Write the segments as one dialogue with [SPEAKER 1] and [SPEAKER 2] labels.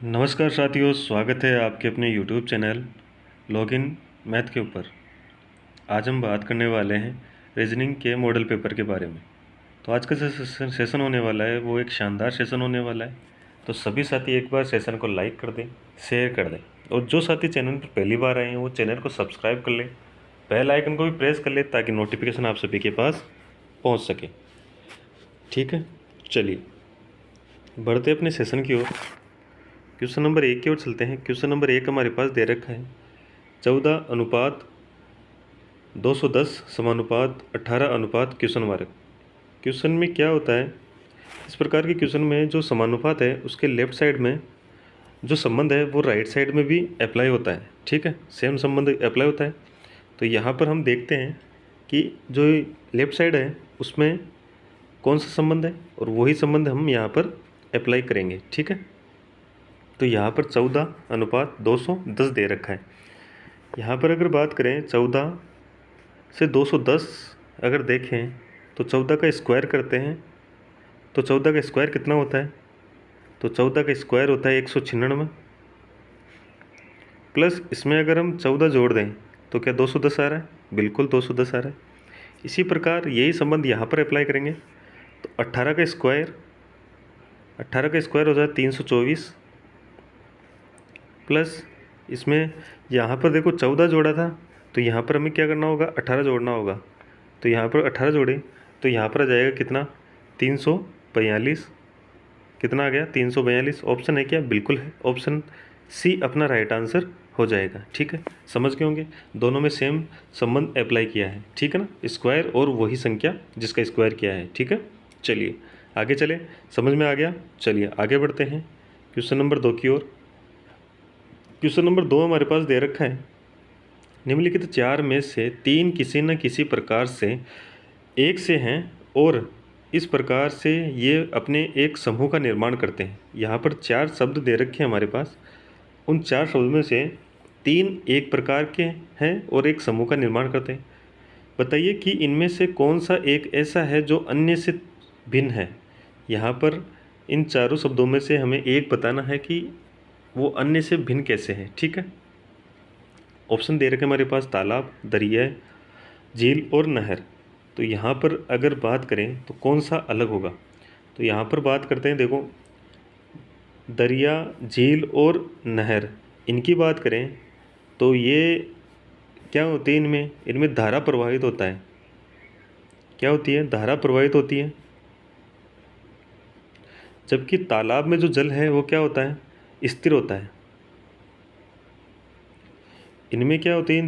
[SPEAKER 1] नमस्कार साथियों, स्वागत है आपके अपने YouTube चैनल लॉगिन मैथ के ऊपर। आज हम बात करने वाले हैं रीजनिंग के मॉडल पेपर के बारे में। तो आज का जो सेशन होने वाला है वो एक शानदार सेशन होने वाला है। तो सभी साथी एक बार सेशन को लाइक कर दें, शेयर कर दें, और जो साथी चैनल पर पहली बार आए हैं वो चैनल को सब्सक्राइब कर लें, बेल आइकन को भी प्रेस कर लें ताकि नोटिफिकेशन आप सभी के पास पहुँच सके। ठीक है, चलिए बढ़ते अपने सेशन की ओर। क्वेश्चन नंबर 1 की ओर चलते हैं। क्वेश्चन नंबर 1 हमारे पास दे रखा है 14:210 समानुपात 18 क्वेश्चन मार्क। क्वेश्चन में क्या होता है, इस प्रकार के क्वेश्चन में जो समानुपात है उसके लेफ्ट साइड में जो संबंध है वो राइट साइड में भी अप्लाई होता है। ठीक है, सेम संबंध अप्लाई होता है। तो यहाँ पर हम देखते हैं कि जो लेफ्ट साइड है उसमें कौन सा संबंध है और वही संबंध हम यहाँ पर अप्लाई करेंगे। ठीक है, तो यहाँ पर 14:210 दे रखा है। यहाँ पर अगर बात करें 14 से 210 अगर देखें तो 14 का स्क्वायर करते हैं तो 14 का स्क्वायर कितना होता है, तो 14 का स्क्वायर होता है 196 प्लस इसमें अगर हम 14 जोड़ दें तो क्या 210 आ रहा है, बिल्कुल 210 आ रहा है। इसी प्रकार यही संबंध यहाँ पर अप्लाई करेंगे तो 18 का स्क्वायर हो जाए 324 प्लस इसमें यहाँ पर देखो 14 जोड़ा था तो यहाँ पर हमें क्या करना होगा, 18 जोड़ना होगा। तो यहाँ पर 18 जोड़े तो यहाँ पर आ जाएगा कितना, 342। कितना आ गया, 342। ऑप्शन है क्या, बिल्कुल है, ऑप्शन सी अपना राइट आंसर हो जाएगा। ठीक है, समझ गए होंगे, दोनों में सेम संबंध अप्लाई किया है। ठीक है ना, स्क्वायर और वही संख्या जिसका स्क्वायर किया है। ठीक है, चलिए आगे चले, समझ में आ गया। चलिए आगे बढ़ते हैं क्वेश्चन नंबर 2 की ओर। क्वेश्चन नंबर 2 हमारे पास दे रखा है निम्नलिखित 4 में से 3 किसी न किसी प्रकार से एक से हैं और इस प्रकार से ये अपने एक समूह का निर्माण करते हैं। यहाँ पर 4 शब्द दे रखे हैं हमारे पास, उन 4 शब्दों में से 3 एक प्रकार के हैं और एक समूह का निर्माण करते हैं। बताइए कि इनमें से कौन सा एक ऐसा है जो अन्य से भिन्न है। यहाँ पर इन चारों शब्दों में से हमें एक बताना है कि वो अन्य से भिन्न कैसे है। ठीक है, ऑप्शन दे रखे हमारे पास तालाब, दरिया, झील और नहर। तो यहाँ पर अगर बात करें तो कौन सा अलग होगा, तो यहाँ पर बात करते हैं, देखो दरिया, झील और नहर, इनकी बात करें तो ये क्या होती है, इनमें इनमें धारा प्रवाहित होता है। क्या होती है, धारा प्रवाहित होती है। जबकि तालाब में जो जल है वो क्या होता है, स्थिर होता है। इनमें क्या होती है,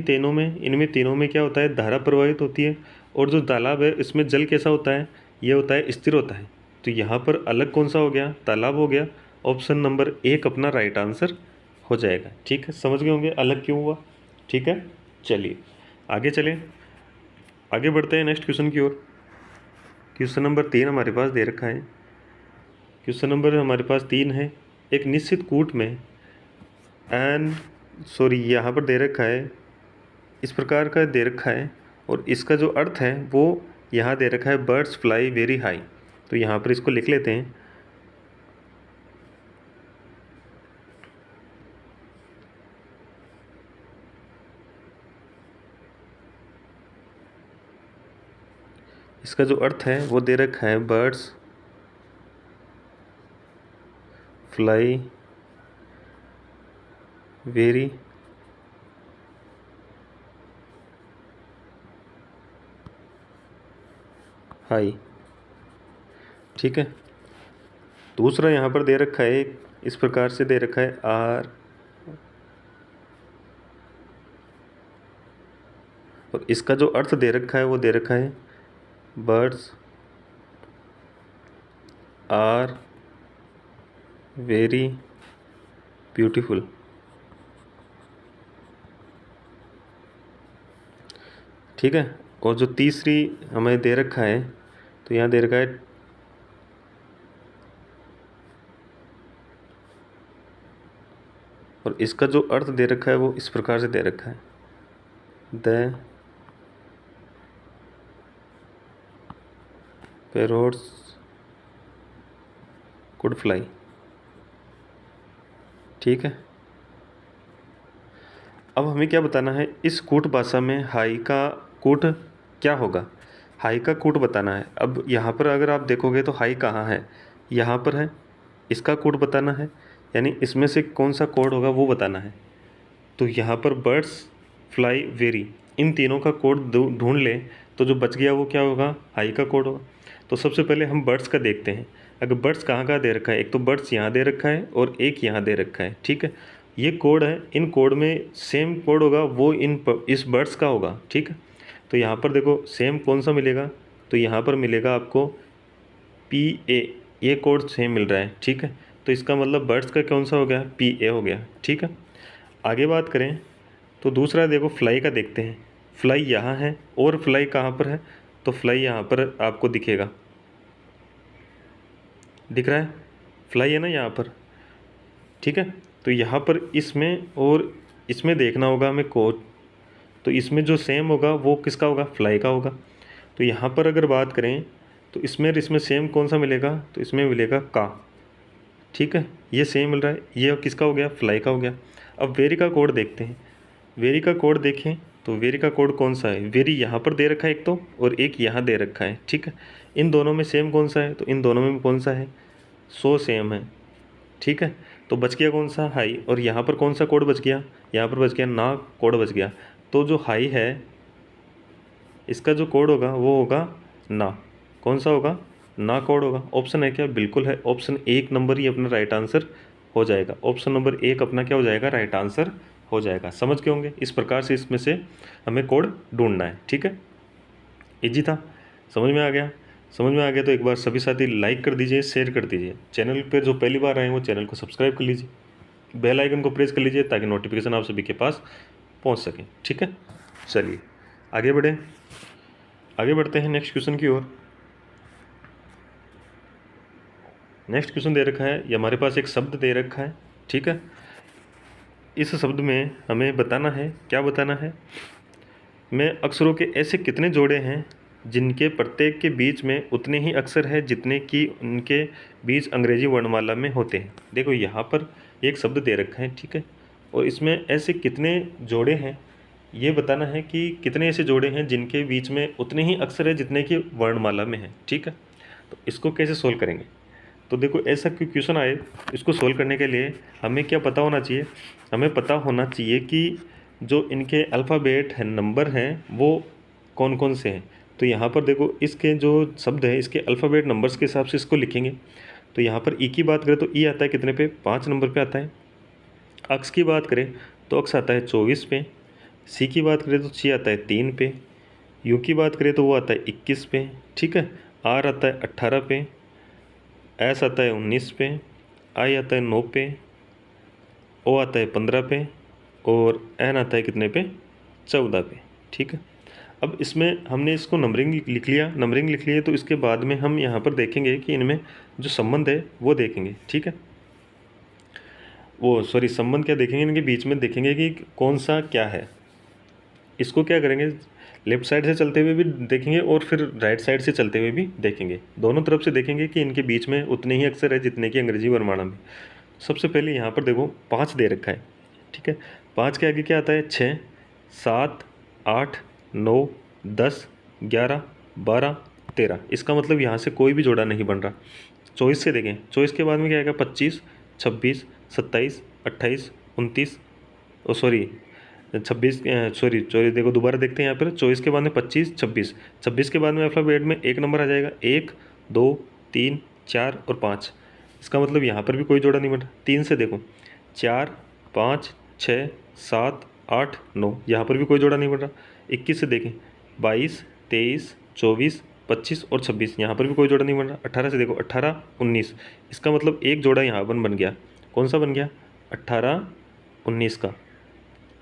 [SPEAKER 1] इनमें तीनों में क्या होता है, धारा प्रवाहित होती है। और जो तालाब है इसमें जल कैसा होता है, ये होता है स्थिर होता है। तो यहाँ पर अलग कौन सा हो गया, तालाब हो गया। ऑप्शन नंबर 1 अपना राइट आंसर हो जाएगा। ठीक है, समझ गए होंगे अलग क्यों हुआ। ठीक है, चलिए आगे चलें, आगे बढ़ते हैं नेक्स्ट क्वेश्चन की ओर। क्वेश्चन नंबर 3 हमारे पास दे रखा है। क्वेश्चन नंबर हमारे पास 3 है, एक निश्चित कूट में यहाँ पर दे रखा है, इस प्रकार का दे रखा है और इसका जो अर्थ है वो यहाँ दे रखा है, बर्ड्स फ्लाई वेरी हाई। तो यहाँ पर इसको लिख लेते हैं। इसका जो अर्थ है वो दे रखा है, बर्ड्स फ्लाई वेरी हाई। ठीक है, दूसरा यहाँ पर दे रखा है, इस प्रकार से दे रखा है, आर, और इसका जो अर्थ दे रखा है वो दे रखा है, बर्ड्स आर वेरी ब्यूटीफुल। ठीक है, और जो तीसरी हमें दे रखा है तो यहाँ दे रखा है, और इसका जो अर्थ दे रखा है वो इस प्रकार से दे रखा है, द पैरोट्स कुड फ्लाई। ठीक है। अब हमें क्या बताना है, इस कूट भाषा में हाई का कूट क्या होगा, हाई का कूट बताना है। अब यहाँ पर अगर आप देखोगे तो हाई कहाँ है, यहाँ पर है, इसका कूट बताना है, यानी इसमें से कौन सा कोड होगा वो बताना है। तो यहाँ पर बर्ड्स, फ्लाई, वेरी, इन तीनों का कोड ढूंढ लें तो जो बच गया वो क्या होगा, हाई का कोड होगा। तो सबसे पहले हम बर्ड्स का देखते हैं। अगर बर्ड्स कहाँ कहाँ दे रखा है, एक तो बर्ड्स यहाँ दे रखा है और एक यहाँ दे रखा है, ठीक है। ये कोड है, इन कोड में सेम कोड होगा वो इस बर्ड्स का होगा, ठीक है। तो यहाँ पर देखो सेम कौन सा मिलेगा, तो यहाँ पर मिलेगा आपको PA, ये कोड सेम मिल रहा है, ठीक है। तो इसका मतलब बर्ड्स का कौन सा हो गया, PA हो गया, ठीक है। आगे बात करें तो दूसरा देखो फ्लाई का देखते हैं। फ्लाई यहाँ है और फ्लाई कहाँ पर है, तो फ्लाई यहाँ पर आपको दिखेगा, दिख रहा है, फ्लाई है ना यहाँ पर, ठीक है। तो यहाँ पर इसमें और इसमें देखना होगा हमें कोड, तो इसमें जो सेम होगा वो किसका होगा, फ्लाई का होगा। तो यहाँ पर अगर बात करें तो इसमें सेम कौन सा मिलेगा, तो इसमें मिलेगा का, ठीक है, ये सेम मिल रहा है, ये किसका हो गया, फ्लाई का हो गया। अब वेरी का कोड देखते हैं। वेरी का कोड देखें तो वेरी का कोड कौन सा है, वेरी यहाँ पर दे रखा है एक तो, और एक यहाँ दे रखा है, ठीक है। इन दोनों में सेम कौन सा है, तो इन दोनों में कौन सा है, 100 सेम है, ठीक है। तो बच गया कौन सा, हाई, और यहाँ पर कौन सा कोड बच गया, यहाँ पर बच गया ना कोड बच गया। तो जो हाई है इसका जो कोड होगा वो होगा ना, कौन सा होगा, ना कोड होगा। ऑप्शन है क्या, बिल्कुल है, ऑप्शन 1 नंबर ही अपना राइट आंसर हो जाएगा, ऑप्शन नंबर 1 अपना क्या हो जाएगा, राइट आंसर हो जाएगा। समझ गए होंगे, इस प्रकार से इसमें से हमें कोड ढूंढना है, ठीक है। इजी था, समझ में आ गया, समझ में आ गया तो एक बार सभी साथी लाइक कर दीजिए, शेयर कर दीजिए। चैनल पर जो पहली बार आए वो चैनल को सब्सक्राइब कर लीजिए, बेल आइकन को प्रेस कर लीजिए ताकि नोटिफिकेशन आप सभी के पास पहुंच सके, ठीक है। चलिए आगे बढ़ें, आगे बढ़ते हैं नेक्स्ट क्वेश्चन की ओर। नेक्स्ट क्वेश्चन दे रखा है, ये हमारे पास एक शब्द दे रखा है, ठीक है। इस शब्द में हमें बताना है, क्या बताना है, में अक्षरों के ऐसे कितने जोड़े हैं जिनके प्रत्येक के बीच में उतने ही अक्षर हैं जितने कि उनके बीच अंग्रेजी वर्णमाला में होते हैं। देखो यहाँ पर एक शब्द दे रखा है, ठीक है, और इसमें ऐसे कितने जोड़े हैं ये बताना है कि कितने ऐसे जोड़े हैं जिनके बीच में उतने ही अक्षर है जितने कि वर्णमाला में है, ठीक है। तो इसको कैसे सोल्व करेंगे, तो देखो ऐसा कोई क्वेश्चन आए, इसको सोल्व करने के लिए हमें क्या पता होना चाहिए, हमें पता होना चाहिए कि जो इनके अल्फ़ाबेट हैं, नंबर हैं, वो कौन कौन से हैं। तो यहाँ पर देखो इसके जो शब्द है इसके अल्फ़ाबेट नंबर्स के हिसाब से इसको लिखेंगे। तो यहाँ पर ई की बात करें तो ई आता है कितने पे, 5 नंबर पे आता है। अक्स की बात करें तो अक्स आता है 24 पे। सी की बात करें तो सी आता है 3 पे। यू की बात करें तो वो आता है 21 पे, ठीक है। आर आता है 18 पे। एस आता है 19 पे। आई आता है 9 पे। ओ आता है 15 पे। और एन आता है कितने पे, 14 पे, ठीक है। अब इसमें हमने इसको नंबरिंग लिख लिया, नंबरिंग लिख लिए तो इसके बाद में हम यहाँ पर देखेंगे कि इनमें जो संबंध है वो देखेंगे, ठीक है। वो सॉरी संबंध क्या देखेंगे, इनके बीच में देखेंगे कि कौन सा क्या है। इसको क्या करेंगे, लेफ्ट साइड से चलते हुए भी देखेंगे और फिर राइट साइड से चलते हुए भी देखेंगे, दोनों तरफ से देखेंगे कि इनके बीच में उतने ही अक्षर है जितने की अंग्रेजी वर्णमाला में। सबसे पहले यहाँ पर देखो 5 दे रखा है, ठीक है। 5 के आगे क्या आता है, 6, 7, 8, 9, 10, 11, 12, 13। इसका मतलब यहाँ से कोई भी जोड़ा नहीं बन रहा। 24 से देखें, 24 के बाद में क्या आएगा, 25, 26, 27, 28, 29, ओ सॉरी 26, सॉरी देखो दोबारा देखते हैं यहाँ पर। 24 के बाद में 25, 26, 26 के बाद में अल्फ़ाबेट में एक नंबर आ जाएगा, 1, 2, 3, 4 और 5। इसका मतलब यहाँ पर भी कोई जोड़ा नहीं बन रहा। 3 से देखो, 4, 5, 6, 7, 8, 9, यहाँ पर भी कोई जोड़ा नहीं बन रहा। 21 से देखें, 22, 23, 24, 25 और 26, यहाँ पर भी कोई जोड़ा नहीं बन रहा। 18 से देखो, 18, 19, इसका मतलब एक जोड़ा यहाँ पर बन गया। कौन सा बन गया, 18, 19 का,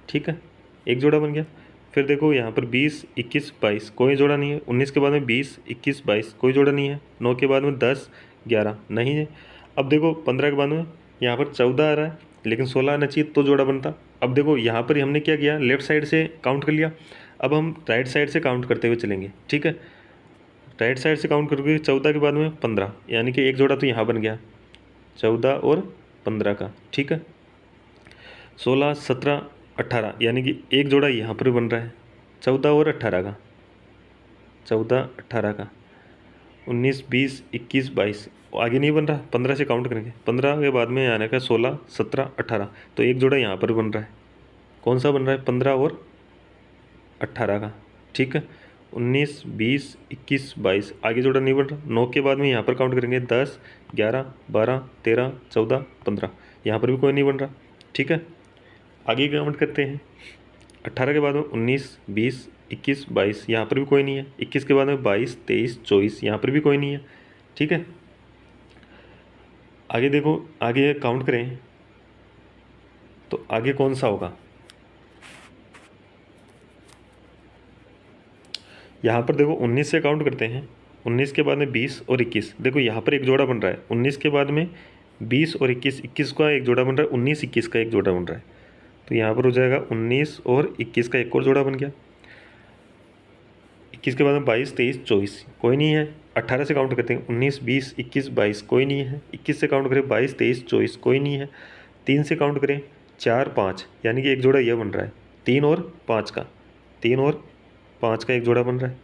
[SPEAKER 1] ठीक है, एक जोड़ा बन गया। फिर देखो यहाँ पर 20, 21, 22, कोई जोड़ा नहीं है। 19 के बाद में 20, 21, 22, कोई जोड़ा नहीं है। 9 के बाद में 10, 11 नहीं है। अब देखो 15 के बाद में यहाँ पर 14 आ रहा है, लेकिन 16 आना चाहिए तो जोड़ा बनता। अब देखो यहाँ पर हमने क्या किया, लेफ्ट साइड से काउंट कर लिया। अब हम राइट साइड से काउंट करते हुए चलेंगे, ठीक है। राइट साइड से काउंट करके 14 के बाद में 15, यानी कि एक जोड़ा तो यहाँ बन गया, 14 और 15 का, ठीक है। 16, 17, 18, यानी कि एक जोड़ा यहाँ पर बन रहा है 14 और 18 का, 14, 18 का, 19, 20, 21, 22 आगे नहीं बन रहा, 15 से काउंट करेंगे, 15 के बाद में आने का 16, 17, 18, तो एक जोड़ा यहाँ पर बन रहा है। कौन सा बन रहा है? 15 और 18 का, ठीक है। 19, 20, 21, 22 आगे जोड़ा नहीं बन रहा। 9 के बाद में यहाँ पर काउंट करेंगे 10, 11, 12, 13, 14, 15, यहाँ पर भी कोई नहीं बन रहा, ठीक है। आगे काउंट करते हैं। 18 के बाद में 19, 20, 21, 22 यहाँ पर भी कोई नहीं है। 21 के बाद में 22, 23, 24 यहाँ पर भी कोई नहीं है, ठीक है। आगे देखो, आगे काउंट करें तो आगे कौन सा होगा? यहाँ पर देखो 19 से काउंट करते हैं। 19 के बाद में 20 और 21, देखो यहाँ पर एक जोड़ा बन रहा है। 19 के बाद में 20 और 21, 21 का एक जोड़ा बन रहा है, 19, 21 का एक जोड़ा बन रहा है, तो यहाँ पर हो जाएगा 19 और 21 का एक और जोड़ा बन गया। 21 के बाद में 22, 23, 24 कोई नहीं है। 18 से काउंट करते हैं। 19, 20, 21, 22 कोई नहीं है। 21 से काउंट करें 22, 23, 24 कोई नहीं है। 3 से काउंट करें 4, 5, यानी कि एक जोड़ा यह बन रहा है 3 और 5 का, 3 और 5 का एक जोड़ा बन रहा है।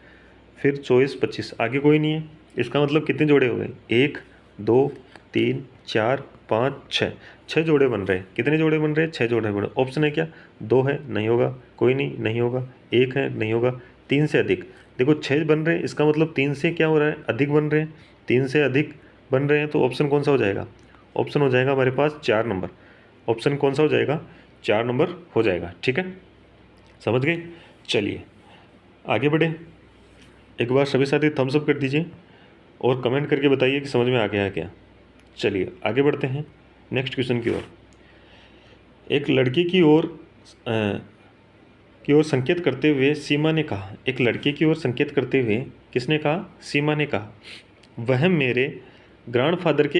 [SPEAKER 1] फिर 24, 25 आगे कोई नहीं है। इसका मतलब कितने जोड़े हो गए? 1, 2, 3, 4, 5, 6, 6 जोड़े बन रहे हैं। कितने जोड़े बन रहे हैं? 6 जोड़े बन रहे हैं। ऑप्शन है क्या? 2 है, नहीं होगा। कोई नहीं, नहीं होगा। 1 है, नहीं होगा। 3 से अधिक, देखो 6 बन रहे हैं, इसका मतलब 3 से क्या हो रहा है? अधिक बन रहे हैं। 3 से अधिक बन रहे हैं, तो ऑप्शन कौन सा हो जाएगा? ऑप्शन हो जाएगा हमारे पास 4 नंबर। ऑप्शन कौन सा हो जाएगा? 4 नंबर हो जाएगा, ठीक है। समझ गए? चलिए आगे बढ़े। एक बार सभी साथी थम्स अप कर दीजिए और कमेंट करके बताइए कि समझ में आ गया है क्या। चलिए आगे बढ़ते हैं नेक्स्ट क्वेश्चन की ओर। एक लड़की की ओर संकेत करते हुए सीमा ने कहा, एक लड़के की ओर संकेत करते हुए किसने कहा? सीमा ने कहा, वह मेरे ग्रैंडफादर के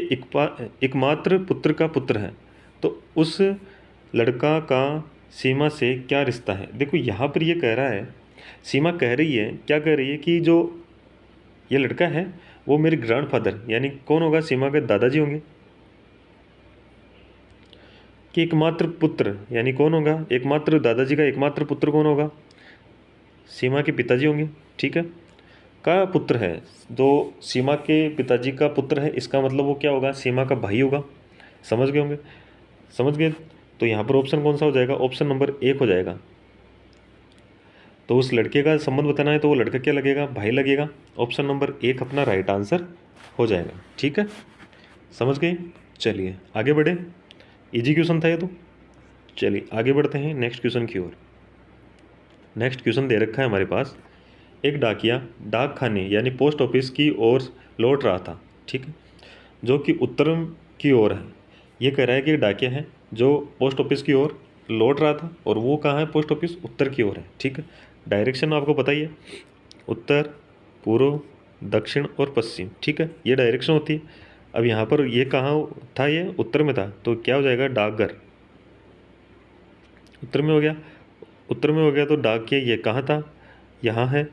[SPEAKER 1] एकमात्र पुत्र का पुत्र है। तो उस लड़का का सीमा से क्या रिश्ता है? देखो यहाँ पर ये कह रहा है, सीमा कह रही है, क्या कह रही है कि जो ये लड़का है वो मेरे ग्रैंडफादर यानी कौन होगा? सीमा के दादाजी होंगे। कि एकमात्र पुत्र यानी कौन होगा? एकमात्र दादाजी का एकमात्र पुत्र कौन होगा? सीमा के पिताजी होंगे, ठीक है। का पुत्र है, जो सीमा के पिताजी का पुत्र है, इसका मतलब वो क्या होगा? सीमा का भाई होगा। समझ गए होंगे? समझ गए। तो यहाँ पर ऑप्शन कौन सा हो जाएगा? ऑप्शन नंबर 1 हो जाएगा। तो उस लड़के का संबंध बताना है तो वो लड़का क्या लगेगा? भाई लगेगा। ऑप्शन नंबर 1 अपना राइट आंसर हो जाएगा, ठीक है। समझ गए? चलिए आगे बढ़े। इजी क्वेश्चन था ये तो। चलिए आगे बढ़ते हैं नेक्स्ट क्वेश्चन की ओर। नेक्स्ट क्वेश्चन दे रखा है हमारे पास, एक डाकिया डाक खाने यानी पोस्ट ऑफिस की ओर लौट रहा था, ठीक है, जो कि उत्तर की ओर है। ये कह रहा है कि डाकिया है जो पोस्ट ऑफिस की ओर लौट रहा था, और वो कहाँ है? पोस्ट ऑफिस उत्तर की ओर है, ठीक है। डायरेक्शन आपको पता ही है, उत्तर, पूर्व, दक्षिण और पश्चिम, ठीक है, ये डायरेक्शन होती है। अब यहाँ पर ये कहाँ था? ये उत्तर में था, तो क्या हो जाएगा? डाकघर। उत्तर में हो गया, उत्तर में हो गया, तो डाकिया ये कहाँ था? यहाँ है।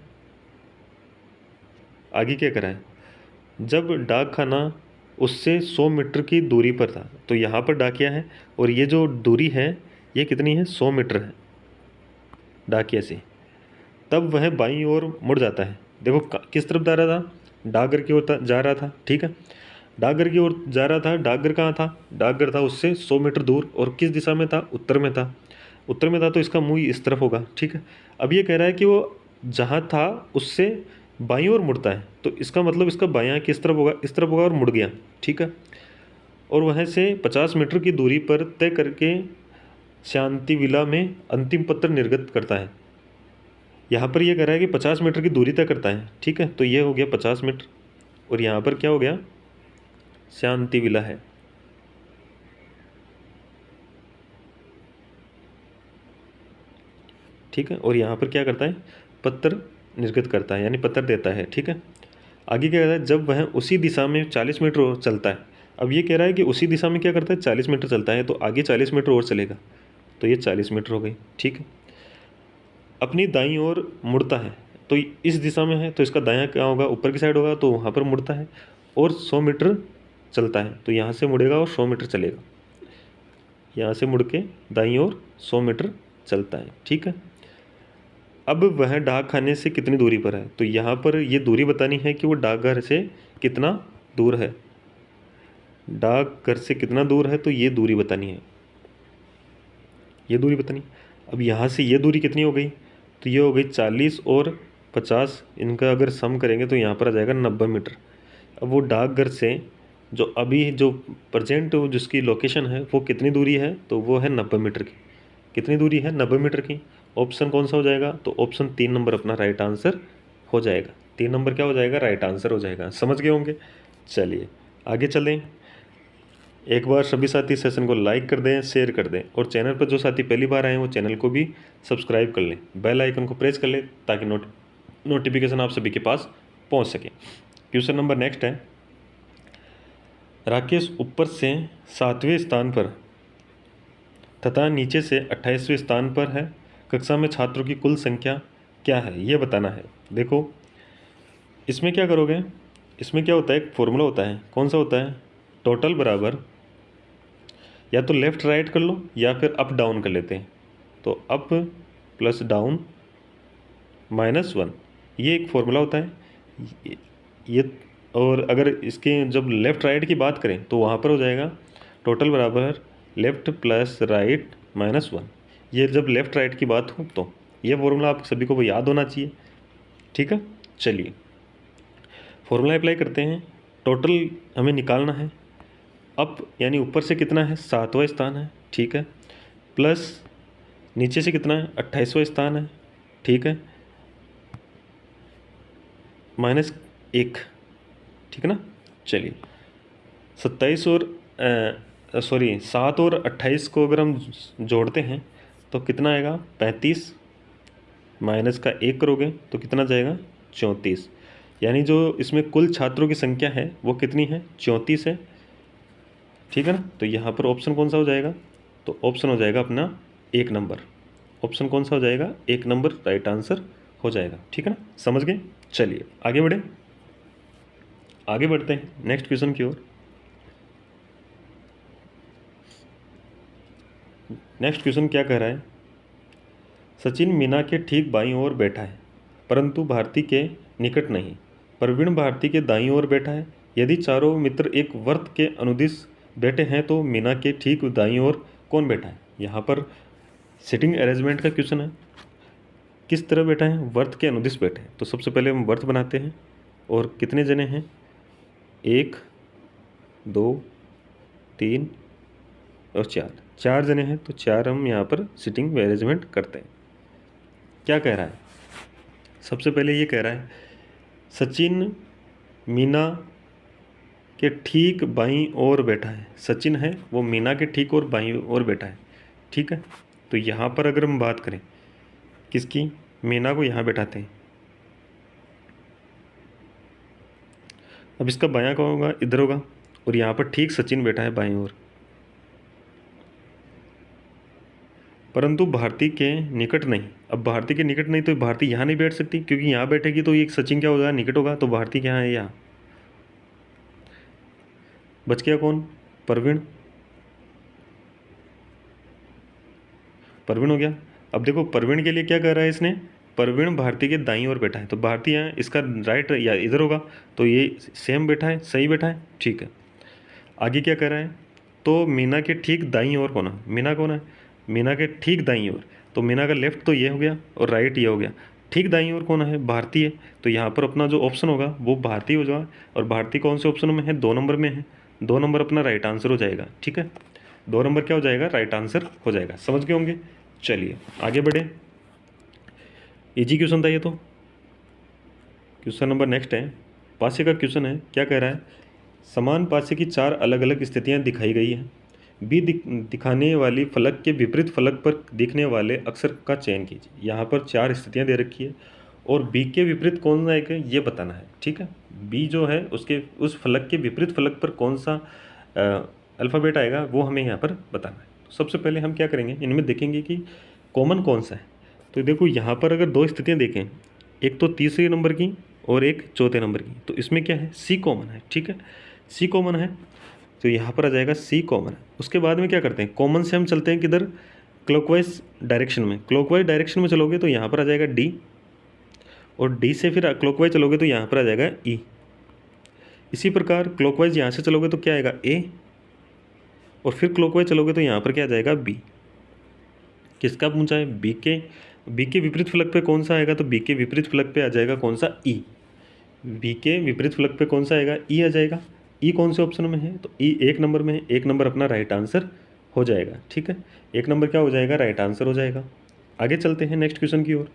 [SPEAKER 1] आगे क्या करा है? जब डाक खाना उससे 100 मीटर की दूरी पर था, तो यहाँ पर डाकिया है, और ये जो दूरी है ये कितनी है? 100 मीटर है डाकिया से। तब वह बाईं ओर मुड़ जाता है। देखो किस तरफ जा रहा था? डाकघर की ओर जा रहा था, ठीक है। डाकघर की ओर जा रहा था। डाकघर कहाँ था? डाकघर था उससे 100 मीटर दूर, और किस दिशा में था? उत्तर में था। उत्तर में था तो इसका मुंह इस तरफ होगा, ठीक है। अब ये कह रहा है कि वो जहाँ था उससे बाईं ओर मुड़ता है, तो इसका मतलब इसका बायां किस तरफ होगा? इस तरफ होगा, और मुड़ गया, ठीक है। और वहाँ से 50 मीटर की दूरी पर तय करके शांति विला में अंतिम पत्र निर्गत करता है। यहाँ पर ये कह रहा है कि 50 मीटर की दूरी तय करता है, ठीक है, तो ये हो गया 50 मीटर, और यहाँ पर क्या हो गया? शांति विला है, ठीक है। और यहाँ पर क्या करता है? पत्र निर्गत करता है यानी पत्र देता है, ठीक है। आगे क्या कहता है? जब वह उसी दिशा में 40 मीटर और चलता है। अब ये कह रहा है कि उसी दिशा में क्या करता है? 40 मीटर चलता है, तो आगे 40 मीटर और चलेगा, तो ये 40 मीटर हो गई, ठीक है। अपनी दाईं ओर मुड़ता है, तो इस दिशा में है, तो इसका दायां क्या होगा? ऊपर की साइड होगा, तो वहाँ पर मुड़ता है। और 100 मीटर चलता है, तो यहाँ से मुड़ेगा और 100 मीटर चलेगा। यहाँ से मुड़ के दाईं ओर 100 मीटर चलता है, ठीक है। अब वह डाक खाने से कितनी दूरी पर है, तो यहाँ पर ये दूरी बतानी है कि वो डाकघर से कितना दूर है। डाकघर से कितना दूर है, तो ये दूरी बतानी है, ये दूरी बतानी। अब यहाँ से ये दूरी कितनी हो गई, तो ये हो गई 40 और 50, इनका अगर सम करेंगे तो यहाँ पर आ जाएगा 90 मीटर। अब वो डाकघर से जो अभी जो प्रेजेंट जिसकी लोकेशन है वो कितनी दूरी है, तो वो है 90 मीटर की। कितनी दूरी है, 90 मीटर की। ऑप्शन कौन सा हो जाएगा, तो ऑप्शन 3 नंबर अपना राइट आंसर हो जाएगा। 3 नंबर क्या हो जाएगा, राइट आंसर हो जाएगा। समझ गए होंगे। चलिए आगे चलें। एक बार सभी साथी सेशन को लाइक कर दें, शेयर कर दें, और चैनल पर जो साथी पहली बार आए हैं वो चैनल को भी सब्सक्राइब कर लें, बेल आइकन को प्रेस कर लें ताकि नोटिफिकेशन आप सभी के पास पहुंच सके। क्वेश्चन नंबर नेक्स्ट है, राकेश ऊपर से 7वें स्थान पर तथा नीचे से 28वें स्थान पर है। कक्षा में छात्रों की कुल संख्या क्या है, ये बताना है। देखो इसमें क्या करोगे, इसमें क्या होता है, एक फॉर्मूला होता है। कौन सा होता है, टोटल बराबर या तो लेफ़्ट राइट कर लो या फिर अप डाउन कर लेते हैं। तो अप प्लस डाउन -1, ये एक फॉर्मूला होता है ये। और अगर इसके जब लेफ़्ट राइट की बात करें तो वहाँ पर हो जाएगा टोटल बराबर लेफ़्ट प्लस राइट -1। ये जब लेफ़्ट राइट की बात हो तो ये फॉर्मूला आप सभी को याद होना चाहिए, ठीक है। चलिए फॉर्मूला अप्लाई करते हैं। टोटल हमें निकालना है। अप यानी ऊपर से कितना है, 7वां स्थान है, ठीक है, प्लस नीचे से कितना है, 28वां स्थान है, ठीक है, -1, ठीक है ना। चलिए 27 और 7 और 28 को अगर हम जोड़ते हैं तो कितना आएगा, 35, माइनस का 1 करोगे तो कितना जाएगा, 34। यानी जो इसमें कुल छात्रों की संख्या है वो कितनी है, 34 है, ठीक है ना। तो यहाँ पर ऑप्शन कौन सा हो जाएगा, तो ऑप्शन हो जाएगा अपना 1 नंबर। ऑप्शन कौन सा हो जाएगा, 1 नंबर राइट आंसर हो जाएगा, ठीक है ना। समझ गए। चलिए आगे बढ़े, आगे बढ़ते हैं नेक्स्ट क्वेश्चन की ओर। नेक्स्ट क्वेश्चन क्या कह रहा है, सचिन मीना के ठीक बाईं ओर बैठा है परंतु भारती के निकट नहीं। प्रवीण भारती के दाईं ओर बैठा है। यदि चारों मित्र एक वर्त के अनुदिश बैठे हैं तो मीना के ठीक दाईं ओर कौन बैठा है। यहाँ पर सिटिंग अरेंजमेंट का क्वेश्चन है। किस तरह बैठा है, वर्त के अनुदिश बैठे हैं। तो सबसे पहले हम वर्त बनाते हैं और कितने जने हैं, 1 2 3 और 4 जने हैं। तो 4 हम यहाँ पर सिटिंग अरेंजमेंट करते हैं। क्या कह रहा है, सबसे पहले ये कह रहा है सचिन मीना के ठीक बाईं ओर बैठा है। सचिन है वो मीना के ठीक और बाईं ओर बैठा है, ठीक है। तो यहाँ पर अगर हम बात करें किसकी, मीना को यहाँ बैठाते हैं। अब इसका बायां कौन होगा, इधर होगा, और यहाँ पर ठीक सचिन बैठा है बाईं ओर। परंतु भारती के निकट नहीं। अब भारती के निकट नहीं तो भारती यहाँ नहीं बैठ सकती, क्योंकि यहाँ बैठेगी तो ये सचिन क्या होगा, निकट होगा। तो भारती क्या है, यहाँ बच गया कौन, प्रवीण। प्रवीण हो गया। अब देखो प्रवीण के लिए क्या कर रहा है इसने, प्रवीण भारती के दाईं ओर बैठा है। तो भारती यहाँ इसका राइट या इधर होगा, तो ये सेम बैठा है, सही बैठा है, ठीक है। आगे क्या कर रहा है, तो मीना के ठीक दाईं ओर कौन है, मीना कौन है, मीना के ठीक दाईं ओर। तो मीना का लेफ्ट तो ये हो गया और राइट ये हो गया। ठीक दाईं ओर कौन है, भारती है। तो यहाँ पर अपना जो ऑप्शन होगा वो भारती हो जाएगा। और भारती कौन से ऑप्शन में है, 2 नंबर में है। 2 नंबर अपना राइट आंसर हो जाएगा, ठीक है। 2 नंबर क्या हो जाएगा, राइट आंसर हो जाएगा। समझ गए होंगे। चलिए आगे बढ़े, इजी क्वेश्चन था ये तो। क्वेश्चन नंबर नेक्स्ट है, पासे का क्वेश्चन है। क्या कह रहा है, समान पासे की 4 अलग अलग स्थितियाँ दिखाई गई हैं। बी दिखाने वाली फलक के विपरीत फलक पर दिखने वाले अक्षर का चयन कीजिए। यहाँ पर 4 स्थितियाँ दे रखी है और बी के विपरीत कौन सा एक है ये बताना है, ठीक है। बी जो है उसके उस फलक के विपरीत फलक पर कौन सा अल्फ़ाबेट आएगा वो हमें यहाँ पर बताना है। तो सबसे पहले हम क्या करेंगे, इनमें देखेंगे कि कॉमन कौन सा है। तो देखो यहाँ पर अगर 2 स्थितियाँ देखें, एक तो तीसरे नंबर की और एक चौथे नंबर की, तो इसमें क्या है, सी कॉमन है, ठीक है। सी कॉमन है तो यहाँ पर आ जाएगा सी कॉमन है। उसके बाद में क्या करते हैं, कॉमन से हम चलते हैं किधर, क्लॉकवाइज डायरेक्शन में। क्लॉकवाइज डायरेक्शन में चलोगे तो यहाँ पर आ जाएगा डी, और डी से फिर क्लॉकवाइज चलोगे तो यहाँ पर आ जाएगा ई। इसी प्रकार क्लॉकवाइज यहाँ से चलोगे तो क्या आएगा ए, और फिर क्लॉकवाइज चलोगे तो यहाँ पर क्या आ जाएगा बी। किसका पूछा है, बी के विपरीत फलक पे कौन सा आएगा, तो बी के विपरीत फलक पे आ जाएगा कौन सा, ई। बी के विपरीत फलक पे कौन सा आएगा, ई आ जाएगा। ई कौन से ऑप्शन में है, तो ई 1 नंबर में है। 1 नंबर अपना राइट आंसर हो जाएगा। ठीक है, 1 नंबर क्या हो जाएगा, राइट आंसर हो जाएगा। आगे चलते हैं नेक्स्ट क्वेश्चन की ओर।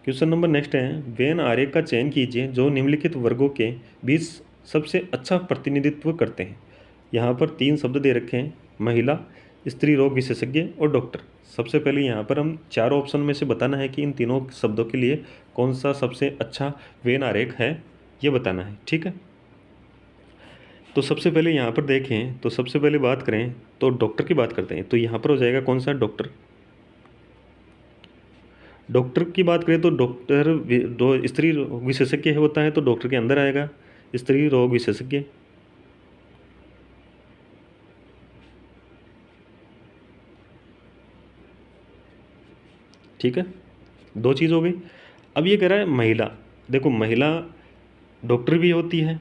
[SPEAKER 1] क्वेश्चन नंबर नेक्स्ट है, वेन आरेख का चयन कीजिए जो निम्नलिखित वर्गों के बीच सबसे अच्छा प्रतिनिधित्व करते हैं। यहाँ पर 3 शब्द दे रखे हैं, महिला, स्त्री रोग विशेषज्ञ और डॉक्टर। सबसे पहले यहाँ पर हम 4 ऑप्शन में से बताना है कि इन तीनों शब्दों के लिए कौन सा सबसे अच्छा वेन आरेख है, ये बताना है। ठीक है, तो सबसे पहले यहाँ पर देखें, तो सबसे पहले बात करें तो डॉक्टर की बात करते हैं। तो यहाँ पर हो जाएगा कौन सा, डॉक्टर। डॉक्टर की बात करें तो डॉक्टर दो स्त्री रोग विशेषज्ञ होता है, तो डॉक्टर के अंदर आएगा स्त्री रोग विशेषज्ञ। ठीक है, 2 चीज़ हो गई। अब ये कह रहा है महिला, देखो महिला डॉक्टर भी होती है,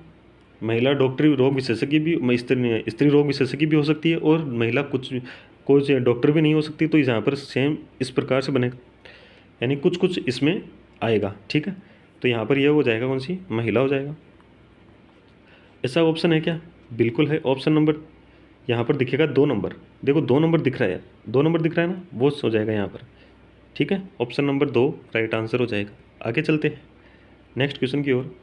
[SPEAKER 1] महिला डॉक्टर रोग विशेषज्ञ भी, स्त्री रोग विशेषज्ञ भी हो सकती है, और महिला कुछ डॉक्टर भी नहीं हो सकती। तो यहाँ पर सेम इस प्रकार से बनेगा, यानी कुछ कुछ इसमें आएगा। ठीक है, तो यहाँ पर यह हो जाएगा कौन सी, महिला हो जाएगा। ऐसा ऑप्शन है क्या, बिल्कुल है। ऑप्शन नंबर यहाँ पर दिखेगा 2 नंबर, देखो 2 नंबर दिख रहा है, 2 नंबर दिख रहा है ना, वो हो जाएगा यहाँ पर। ठीक है, ऑप्शन नंबर 2 राइट आंसर हो जाएगा। आगे चलते हैं नेक्स्ट क्वेश्चन की ओर।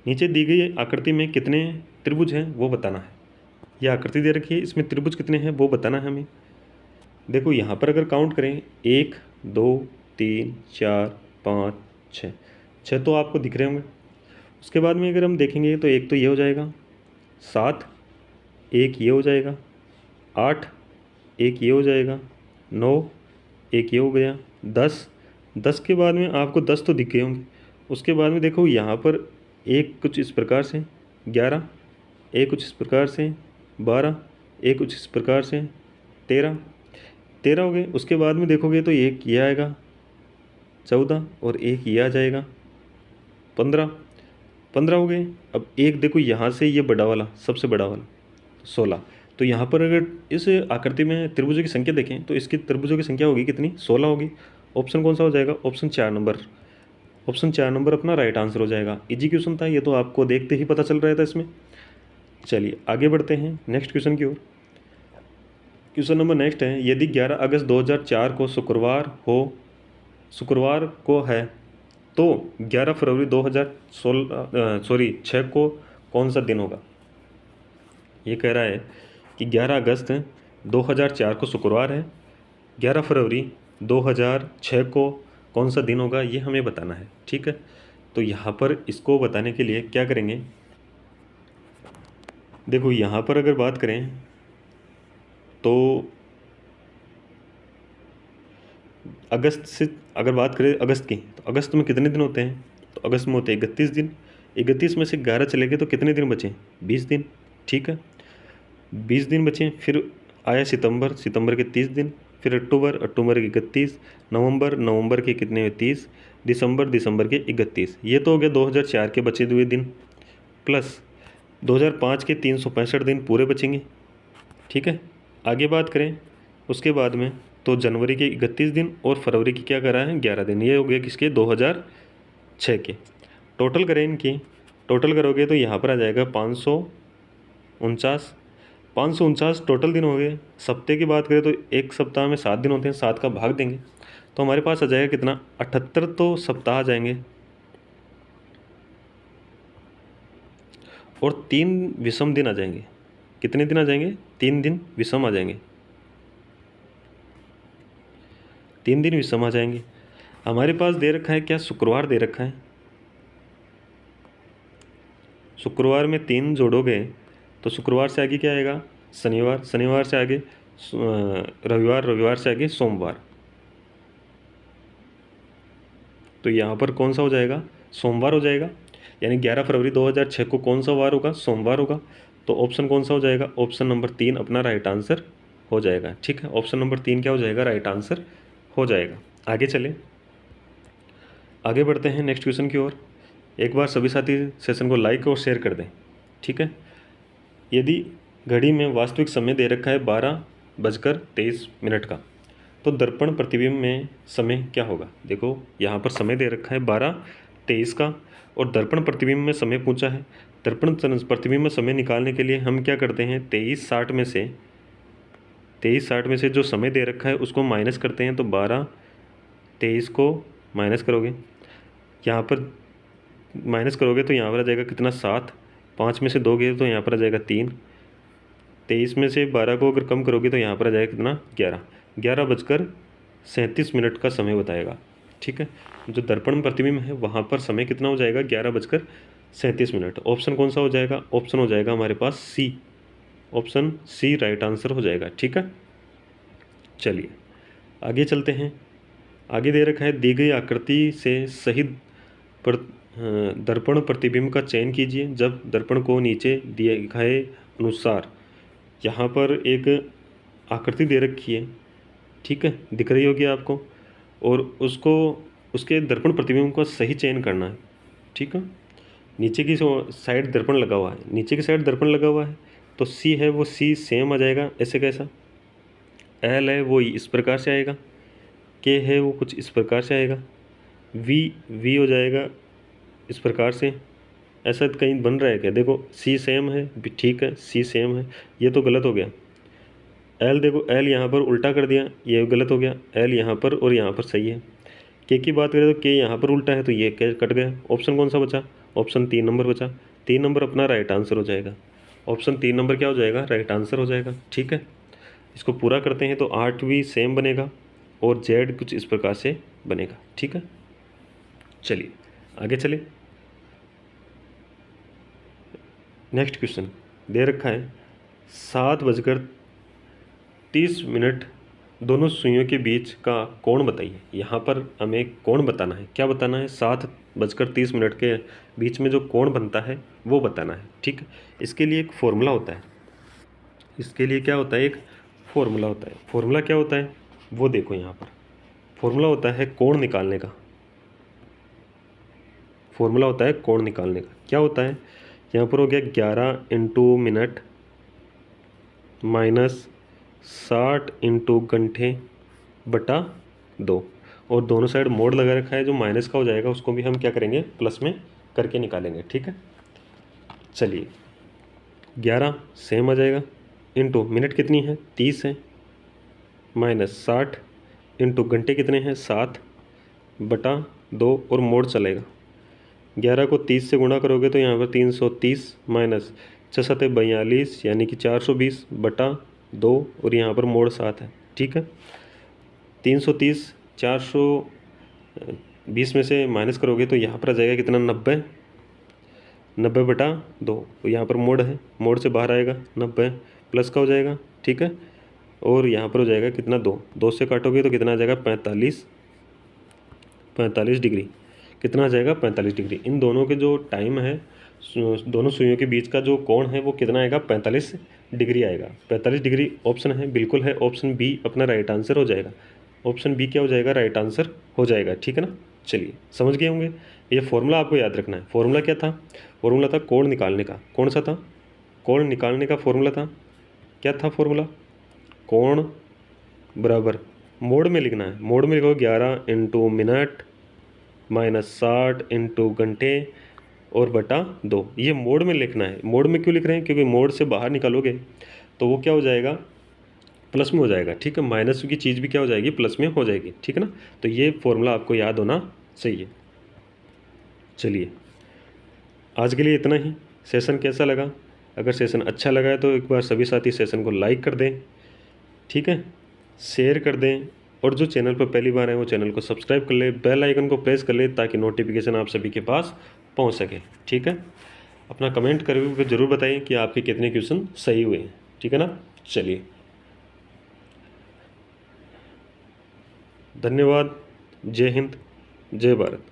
[SPEAKER 1] नीचे दी गई आकृति में कितने त्रिभुज हैं वो बताना है। यह आकृति दे रखी है, इसमें त्रिभुज कितने हैं वो बताना है हमें। देखो यहाँ पर अगर काउंट करें 1 2 3 4 5 6, 6 तो आपको दिख रहे होंगे। उसके बाद में अगर हम देखेंगे तो एक तो ये हो जाएगा 7, एक ये हो जाएगा 8, एक ये हो जाएगा 9, एक ये हो गया 10। 10 के बाद में आपको 10 तो दिख गए होंगे। उसके बाद में देखो यहाँ पर एक कुछ इस प्रकार से 11, एक कुछ इस प्रकार से 12, एक कुछ इस प्रकार से 13 हो गए। उसके बाद में देखोगे तो एक ये आएगा 14, और एक ये आ जाएगा 15 हो गए। अब एक देखो यहाँ से ये बड़ा वाला, सबसे बड़ा वाला 16। तो यहाँ पर अगर इस आकृति में त्रिभुजों की संख्या देखें तो इसकी त्रिभुजों की संख्या होगी कितनी, 16 होगी। ऑप्शन कौन सा हो जाएगा, ऑप्शन 4 नंबर। ऑप्शन 4 नंबर अपना राइट आंसर हो जाएगा। इजी क्वेश्चन था ये, तो आपको देखते ही पता चल रहा था इसमें। चलिए आगे बढ़ते हैं नेक्स्ट क्वेश्चन की ओर। क्वेश्चन नंबर नेक्स्ट है, यदि 11 अगस्त 2004 को शुक्रवार को है तो 11 फरवरी 2006 को कौन सा दिन होगा। ये कह रहा है कि 11 अगस्त 2004 को शुक्रवार है, 11 फरवरी 2006 को कौन सा दिन होगा, ये हमें बताना है। ठीक है, तो यहाँ पर इसको बताने के लिए क्या करेंगे, देखो यहाँ पर अगर बात करें तो अगस्त से अगर बात करें अगस्त की, तो अगस्त में कितने दिन होते हैं, तो अगस्त में होते हैं 31 दिन। 31 में से 11 चले गए तो कितने दिन बचे, 20 दिन। ठीक है, 20 दिन बचे। फिर आया सितंबर के 30 दिन, फिर अक्टूबर के 31, नवंबर के कितने हुए 30, दिसंबर के 31। ये तो हो गया 2004 के बचे हुए दिन, प्लस 2005 के 365 दिन पूरे बचेंगे। ठीक है, आगे बात करें उसके बाद में तो जनवरी के 31 दिन और फरवरी की क्या करा है 11 दिन। ये हो गया किसके, 2006 के। टोटल करें इनकी, टोटल करोगे तो यहाँ पर आ जाएगा 549 टोटल दिन हो गए। सप्ताह की बात करें तो एक सप्ताह में 7 दिन होते हैं, 7 का भाग देंगे तो हमारे पास आ जाएगा कितना, 78 तो सप्ताह आ जाएंगे, और 3 विषम दिन आ जाएंगे। कितने दिन आ जाएंगे, 3 दिन विषम आ जाएंगे, 3 दिन विषम आ जाएंगे। हमारे पास दे रखा है क्या, शुक्रवार दे रखा है। शुक्रवार में 3 जोड़ोगे तो शुक्रवार से आगे क्या आएगा, शनिवार से आगे रविवार से आगे सोमवार। तो यहाँ पर कौन सा हो जाएगा, सोमवार हो जाएगा। यानी 11 फरवरी 2006 को कौन सा वार होगा, सोमवार होगा। तो ऑप्शन कौन सा हो जाएगा? ऑप्शन नंबर 3 अपना राइट आंसर हो जाएगा। ठीक है, ऑप्शन नंबर 3 क्या हो जाएगा? राइट आंसर हो जाएगा। आगे चलें, आगे बढ़ते हैं नेक्स्ट क्वेश्चन की ओर। एक बार सभी साथी सेशन को लाइक और शेयर कर दें। ठीक है, यदि घड़ी में वास्तविक समय दे रखा है 12:23 का, तो दर्पण प्रतिबिंब में समय क्या होगा? देखो यहाँ पर समय दे रखा है 12:23 का और दर्पण प्रतिबिंब में समय पूछा है। दर्पण प्रतिबिंब में समय निकालने के लिए हम क्या करते हैं? 23:60 में से जो समय दे रखा है उसको माइनस करते हैं। तो 12:23 को माइनस करोगे, यहाँ पर माइनस करोगे तो यहाँ पर आ जाएगा कितना? 7। 5 में से 2 गए तो यहाँ पर आ जाएगा 3। 23 में से 12 को अगर कम करोगे तो यहाँ पर आ जाएगा कितना? 11। 11:37 का समय बताएगा। ठीक है, जो दर्पण प्रतिबिंब है वहाँ पर समय कितना हो जाएगा? 11:37। ऑप्शन कौन सा हो जाएगा? ऑप्शन हो जाएगा हमारे पास सी। ऑप्शन सी राइट आंसर हो जाएगा। ठीक है, चलिए आगे चलते हैं। आगे दे रखा है दी गई आकृति से सही दर्पण प्रतिबिंब का चयन कीजिए जब दर्पण को नीचे दिए गए अनुसार। यहाँ पर एक आकृति दे रखी है, ठीक है, दिख रही होगी आपको, और उसको उसके दर्पण प्रतिबिंब का सही चयन करना है। ठीक है, नीचे की साइड दर्पण लगा हुआ है, नीचे की साइड दर्पण लगा हुआ है, तो सी है वो सी सेम आ जाएगा। ऐसे कैसा? एल है वो इस प्रकार से आएगा, के है वो कुछ इस प्रकार से आएगा, वी हो जाएगा इस प्रकार से। ऐसा कहीं बन रहा है क्या? देखो सी सेम है, ठीक है, सी सेम है, ये तो गलत हो गया। एल देखो, एल यहाँ पर उल्टा कर दिया, ये गलत हो गया। एल यहाँ पर और यहाँ पर सही है। के की बात करें तो के यहाँ पर उल्टा है, तो ये के कट गया। ऑप्शन कौन सा बचा? ऑप्शन 3 नंबर बचा। 3 नंबर अपना राइट आंसर हो जाएगा। ऑप्शन 3 नंबर क्या हो जाएगा? राइट आंसर हो जाएगा। ठीक है, इसको पूरा करते हैं तो 8 भी सेम बनेगा और जेड कुछ इस प्रकार से बनेगा। ठीक है, चलिए आगे चले। नेक्स्ट क्वेश्चन दे रखा है 7:30 दोनों सुइयों के बीच का कोण बताइए। यहाँ पर हमें कोण बताना है। क्या बताना है? 7:30 के बीच में जो कोण बनता है वो बताना है। ठीक है, इसके लिए एक फॉर्मूला होता है। इसके लिए क्या होता है? एक फॉर्मूला होता है। फॉर्मूला क्या होता है वो देखो, यहाँ पर फॉर्मूला होता है कोण निकालने का। फॉर्मूला होता है कोण निकालने का। क्या होता है? यहाँ पर हो गया 11 × मिनट माइनस 60 × घंटे बटा 2, और दोनों साइड मोड लगा रखा है, जो माइनस का हो जाएगा उसको भी हम क्या करेंगे? प्लस में करके निकालेंगे। ठीक है, चलिए 11 सेम आ जाएगा, इंटू मिनट कितनी है? 30 है, माइनस 60 इंटू घंटे कितने हैं? 7 बटा 2, और मोड चलेगा। 11 को 30 से गुणा करोगे तो यहाँ पर 330 माइनस 6 7 42 यानी कि 420 बटा 2, और यहाँ पर मोड 7 है। ठीक है, 330 420 में से माइनस करोगे तो यहाँ पर आ जाएगा कितना? 90 बटा 2, तो यहाँ पर मोड है, मोड से बाहर आएगा 90 प्लस का हो जाएगा। ठीक है, और यहाँ पर हो जाएगा कितना? 2 से काटोगे तो कितना आ जाएगा? 45 डिग्री। कितना आ जाएगा? 45 डिग्री। इन दोनों के जो टाइम है, दोनों सुइयों के बीच का जो कोण है वो कितना आएगा? 45 डिग्री आएगा। 45 डिग्री ऑप्शन है, बिल्कुल है, ऑप्शन बी अपना राइट आंसर हो जाएगा। ऑप्शन बी क्या हो जाएगा? राइट आंसर हो जाएगा। ठीक है ना, चलिए समझ गए होंगे। ये फॉर्मूला आपको याद रखना है। फॉर्मूला क्या था? फॉर्मूला था कोण निकालने का। कौन सा था? कोण निकालने का फॉर्मूला था। क्या था फॉर्मूला? कोण बराबर मोड में लिखना है। मोड में लिखो 11 × मिनट माइनस 60 × घंटे और बटा 2। ये मोड में लिखना है। मोड में क्यों लिख रहे हैं? क्योंकि मोड से बाहर निकालोगे तो वो क्या हो जाएगा? प्लस में हो जाएगा। ठीक है, माइनस की चीज़ भी क्या हो जाएगी? प्लस में हो जाएगी। ठीक है ना, तो ये फॉर्मूला आपको याद होना चाहिए। चलिए आज के लिए इतना ही। सेशन कैसा लगा? अगर सेशन अच्छा लगा है तो एक बार सभी साथी सेशन को लाइक कर दें। ठीक है, शेयर कर दें, और जो चैनल पर पहली बार है वो चैनल को सब्सक्राइब कर ले, बेल आइकन को प्रेस कर ले ताकि नोटिफिकेशन आप सभी के पास पहुंच सके। ठीक है, अपना कमेंट करके ज़रूर बताइए कि आपके कितने क्वेश्चन सही हुए हैं। ठीक है ना, चलिए धन्यवाद। जय हिंद, जय भारत।